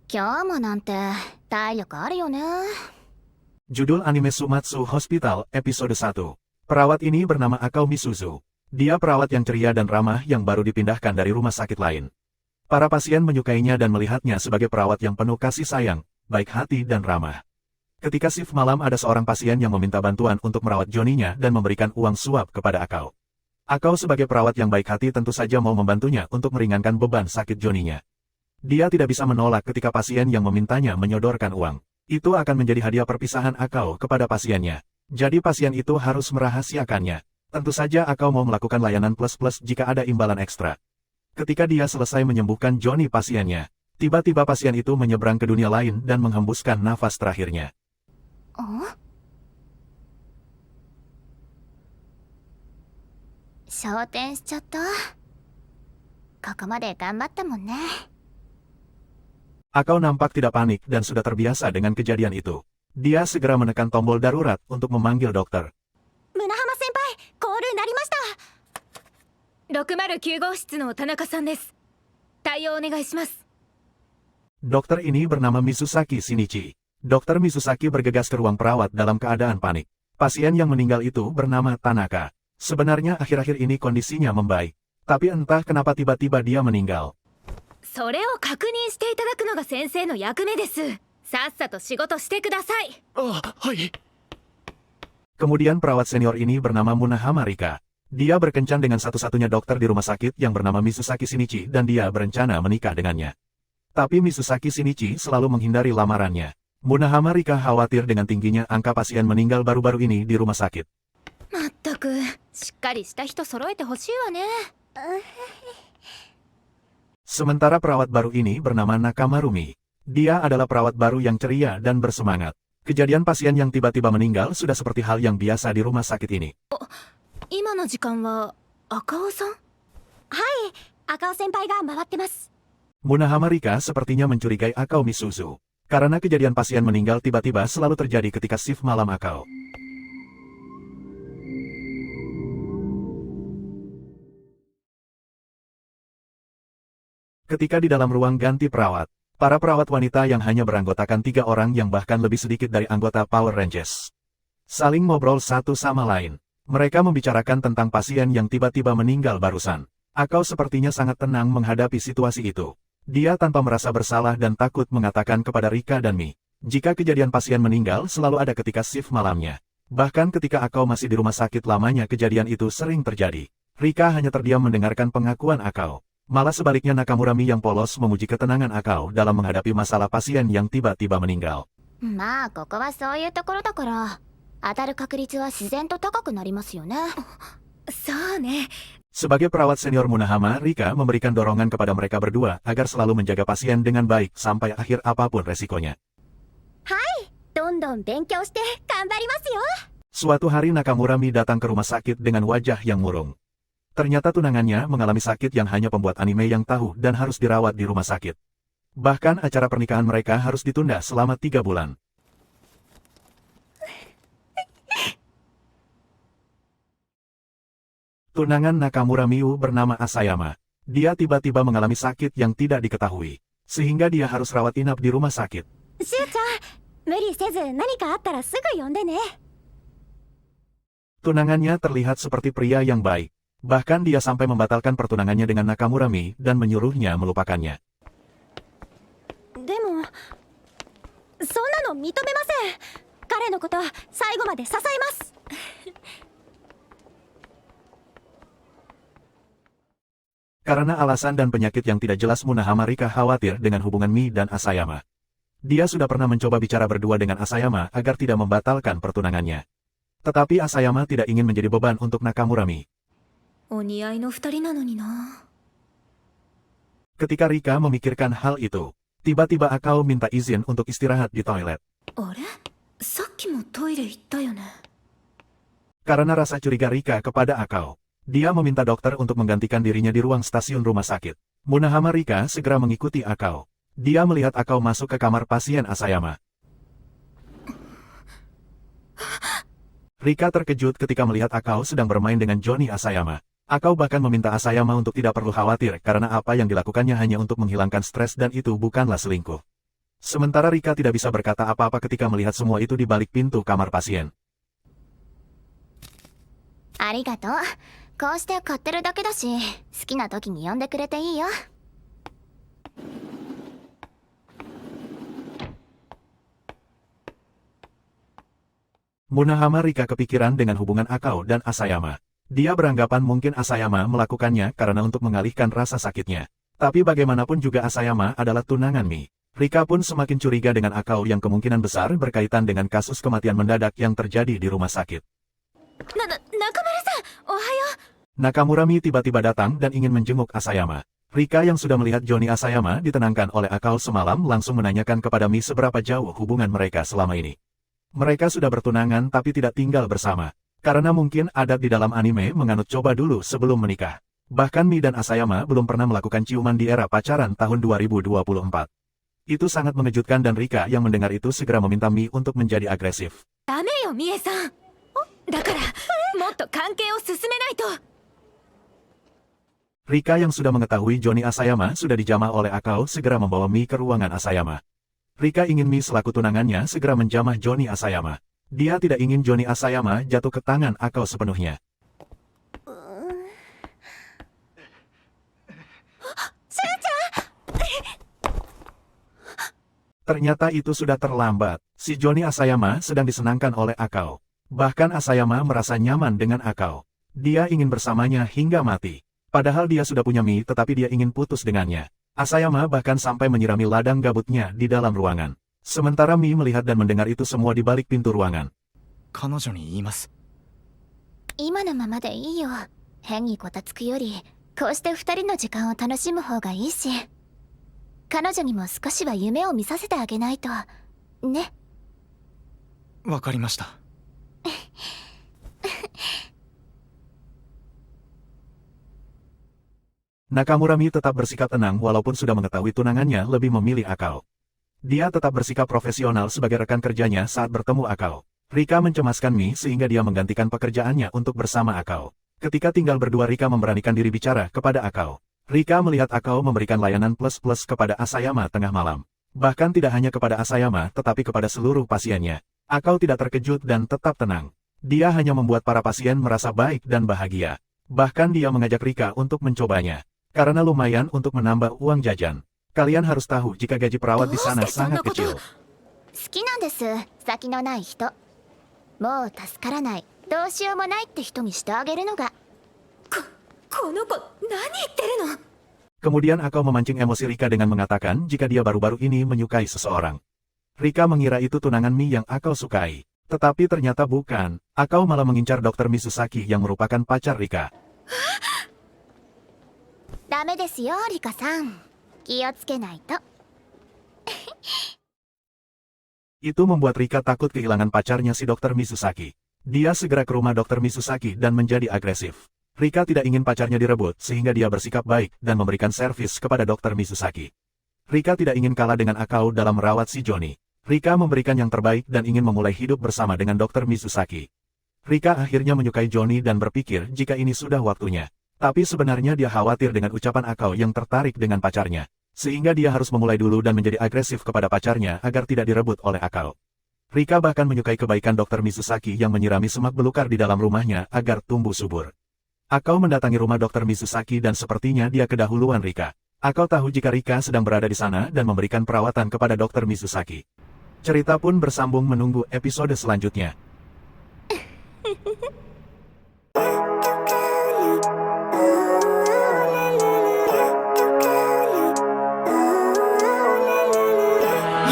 今日もなんて体力あるよね。 Judul anime Sumatsu Hospital, episode 1. Perawat ini bernama Akao Misuzu. Dia perawat yang ceria dan ramah yang baru dipindahkan dari rumah sakit lain. Para pasien menyukainya dan melihatnya sebagai perawat yang penuh kasih sayang, baik hati dan ramah. Ketika shift malam ada seorang pasien yang meminta bantuan untuk merawat Johnny-nya dan memberikan uang suap kepada Akao. Akao sebagai perawat yang baik hati tentu saja mau membantunya untuk meringankan beban sakit Johnny-nya. Dia tidak bisa menolak ketika pasien yang memintanya menyodorkan uang. Itu akan menjadi hadiah perpisahan Akao kepada pasiennya. Jadi pasien itu harus merahasiakannya. Tentu saja Akao mau melakukan layanan plus-plus jika ada imbalan ekstra. Ketika dia selesai menyembuhkan Johnny pasiennya, tiba-tiba pasien itu menyeberang ke dunia lain dan menghembuskan nafas terakhirnya. Oh? 昇天しちゃった。ここまで頑張ったもんね。 Akao nampak tidak panik dan sudah terbiasa dengan kejadian itu. Dia segera menekan tombol darurat untuk memanggil dokter. 宗浜先輩、コール鳴りました。609号室の田中さんです。対応お願いします。 Dokter ini bernama Misuzaki Shinichi. Dokter Misuzaki bergegas ke ruang perawat dalam keadaan panik. Pasien yang meninggal itu bernama Tanaka. Sebenarnya akhir-akhir ini kondisinya membaik. Tapi entah kenapa tiba-tiba dia meninggal. それを確認していただくのが先生の役目です。さっさと仕事してください。はい。 Kemudian perawat senior ini bernama Munahama Rika. Dia berkencan dengan satu-satunya dokter di rumah sakit yang bernama Misuzaki Shinichi dan dia berencana menikah dengannya. Tapi Misuzaki Shinichi selalu menghindari lamarannya. Munahama Rika khawatir dengan tingginya angka pasien meninggal baru-baru ini di rumah sakit. まったく、しっかりした人揃えてほしいわね。 Sementara perawat baru ini bernama Nakamarumi. Dia adalah perawat baru yang ceria dan bersemangat. Kejadian pasien yang tiba-tiba meninggal sudah seperti hal yang biasa di rumah sakit ini. 今の時間は赤尾さん？はい、赤尾先輩が回ってます。 Munahama Rika sepertinya mencurigai Akao Misuzu. Karena kejadian pasien meninggal tiba-tiba selalu terjadi ketika shift malam Akao. Ketika di dalam ruang ganti perawat, para perawat wanita yang hanya beranggotakan 3 orang yang bahkan lebih sedikit dari anggota Power Rangers saling ngobrol satu sama lain. Mereka membicarakan tentang pasien yang tiba-tiba meninggal barusan. Akao sepertinya sangat tenang menghadapi situasi itu. Dia tanpa merasa bersalah dan takut mengatakan kepada Rika dan Mi, jika kejadian pasien meninggal selalu ada ketika shift malamnya. Bahkan ketika Akao masih di rumah sakit lamanya kejadian itu sering terjadi. Rika hanya terdiam mendengarkan pengakuan Akao. Malah sebaliknya Nakamurami yang polos memuji ketenangan Akao dalam menghadapi masalah pasien yang tiba-tiba meninggal. まあ、ここはそういうところだから、当たる確率は自然と高くなりますよね。そうね。 Sebagai perawat senior Munahama, Rika memberikan dorongan kepada mereka berdua agar selalu menjaga pasien dengan baik sampai akhir apapun resikonya. どんどん勉強して頑張りますよ。 Suatu hari Nakamurami datang ke rumah sakit dengan wajah yang murung. Ternyata tunangannya mengalami sakit yang hanya pembuat anime yang tahu dan harus dirawat di rumah sakit. Bahkan acara pernikahan mereka harus ditunda selama 3 bulan. Tunangan Nakamuramiu bernama Asayama. Dia tiba-tiba mengalami sakit yang tidak diketahui, sehingga dia harus rawat inap di rumah sakit. しゅうちゃん、無理せず何かあったらすぐ呼んでね。 Tunangannya terlihat seperti pria yang baik. Bahkan dia sampai membatalkan pertunangannya dengan Nakamurami dan menyuruhnya melupakannya. でも、そんなの認めません。彼のことは最後まで支えます。 Karena alasan dan penyakit yang tidak jelas Munahama Rika khawatir dengan hubungan Mi dan Asayama. Dia sudah pernah mencoba bicara berdua dengan Asayama agar tidak membatalkan pertunangannya. Tetapi Asayama tidak ingin menjadi beban untuk Nakamurami. お似合いの2人なのにな。 Ketika Rika memikirkan hal itu, tiba-tiba Akao minta izin untuk istirahat di toilet. あれ？さっきもトイレ行ったよね。 Karena rasa curiga Rika kepada Akao, dia meminta dokter untuk menggantikan dirinya di ruang stasiun rumah sakit. Munahama Rika segera mengikuti Akao. Dia melihat Akao masuk ke kamar pasien Asayama. Rika terkejut ketika melihat Akao sedang bermain dengan Johnny Asayama. Akao bahkan meminta Asayama untuk tidak perlu khawatir karena apa yang dilakukannya hanya untuk menghilangkan stres dan itu bukanlah selingkuh. Sementara Rika tidak bisa berkata apa-apa ketika melihat semua itu di balik pintu kamar pasien. ありがとう。こうして買ってるだけだし、好きな時に呼んでくれていいよ。Munahama Rika kepikiran dengan hubungan Akao dan Asayama. Dia beranggapan mungkin Asayama melakukannya karena untuk mengalihkan rasa sakitnya. Tapi bagaimanapun juga Asayama adalah tunangan Mi. Rika pun semakin curiga dengan Akao yang kemungkinan besar berkaitan dengan kasus kematian mendadak yang terjadi di rumah sakit. Nakamura-san, ohayo. Nakamura Mi tiba-tiba datang dan ingin menjenguk Asayama. Rika yang sudah melihat Johnny Asayama ditenangkan oleh Akao semalam langsung menanyakan kepada Mi seberapa jauh hubungan mereka selama ini. Mereka sudah bertunangan tapi tidak tinggal bersama. Karena mungkin adat di dalam anime menganut coba dulu sebelum menikah. Bahkan Mi dan Asayama belum pernah melakukan ciuman di era pacaran tahun 2024. Itu sangat mengejutkan dan Rika yang mendengar itu segera meminta Mi untuk menjadi agresif. ダメよ、Mie-san。だから、もっと関係を進めないと。 Rika yang sudah mengetahui Johnny Asayama sudah dijamah oleh Akao segera membawa Mi ke ruangan Asayama. Rika ingin Mi selaku tunangannya segera menjamah Johnny Asayama. Dia tidak ingin Johnny Asayama jatuh ke tangan Akao sepenuhnya. Ternyata itu sudah terlambat. Si Johnny Asayama sedang disenangkan oleh Akao. Bahkan Asayama merasa nyaman dengan Akao. Dia ingin bersamanya hingga mati. Padahal dia sudah punya Mi tetapi dia ingin putus dengannya. Asayama bahkan sampai menyirami ladang gabutnya di dalam ruangan. Sementara Mi melihat dan mendengar itu semua di balik pintu ruangan. 彼女に言います。今のままでいいよ。変にこたつくより、こうして二人の時間を楽しむ方がいいし。彼女にも少しは夢を見させてあげないと。ね。わかりました。Nakamura Mi tetap bersikap tenang walaupun sudah mengetahui tunangannya lebih memilih Akao. Dia tetap bersikap profesional sebagai rekan kerjanya saat bertemu Akao. Rika mencemaskan Mi sehingga dia menggantikan pekerjaannya untuk bersama Akao. Ketika tinggal berdua Rika memberanikan diri bicara kepada Akao. Rika melihat Akao memberikan layanan plus-plus kepada Asayama tengah malam. Bahkan tidak hanya kepada Asayama tetapi kepada seluruh pasiennya. Akao tidak terkejut dan tetap tenang. Dia hanya membuat para pasien merasa baik dan bahagia. Bahkan dia mengajak Rika untuk mencobanya. Karena lumayan untuk menambah uang jajan. Kalian harus tahu jika gaji perawat di sana sangat kecil. 好きなんです。先のない人。もう助からない。どうしようもないって人にしてあげるのが。この子、何言ってるの？ Kemudian Akao memancing emosi Rika dengan mengatakan jika dia baru-baru ini menyukai seseorang. Rika mengira itu tunangan Mi yang Akao sukai. Tetapi ternyata bukan. Akao malah mengincar Dr. Misusaki yang merupakan pacar Rika. ダメですよ、リカさん。気をつけないと。 Itu membuat Rika takut kehilangan pacarnya si Dr. Misusaki. Dia segera ke rumah Dr. Misusaki dan menjadi agresif. Rika tidak ingin pacarnya direbut sehingga dia bersikap baik dan memberikan servis kepada Dr. Misusaki. Rika tidak ingin kalah dengan Akao dalam merawat si Johnny. Rika memberikan yang terbaik dan ingin memulai hidup bersama dengan Dr. Misusaki. Rika akhirnya menyukai Johnny dan berpikir jika ini sudah waktunya. Tapi sebenarnya dia khawatir dengan ucapan Akao yang tertarik dengan pacarnya. Sehingga dia harus memulai dulu dan menjadi agresif kepada pacarnya agar tidak direbut oleh Akao. Rika bahkan menyukai kebaikan Dr. Misusaki yang menyirami semak belukar di dalam rumahnya agar tumbuh subur. Akao mendatangi rumah Dr. Misusaki dan sepertinya dia kedahuluan Rika. Akao tahu jika Rika sedang berada di sana dan memberikan perawatan kepada Dr. Misusaki. Cerita pun bersambung menunggu episode selanjutnya.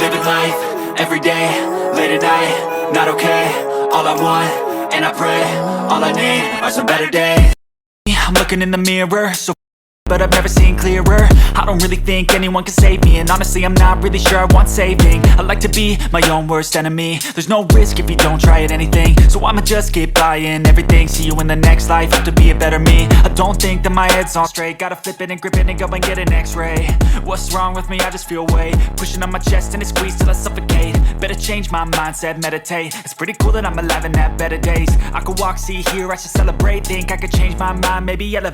Living life, every day, late at night, not okay. All I want, and I pray, all I need are some better days. I'm looking in the mirror, so but I've never seen clearer. I don't really think anyone can save me, and honestly I'm not really sure I want saving. I like to be my own worst enemy. There's no risk if you don't try at anything, so I'ma just keep buying everything. See you in the next life, have to be a better me. I don't think that my head's on straight. Gotta flip it and grip it and go and get an x-ray. What's wrong with me? I just feel weight pushing on my chest and it squeezes till I suffocate. Better change my mindset, meditate. It's pretty cool that I'm alive and have better days. I could walk, see, hear, I should celebrate. Think I could change my mind, maybe elevate.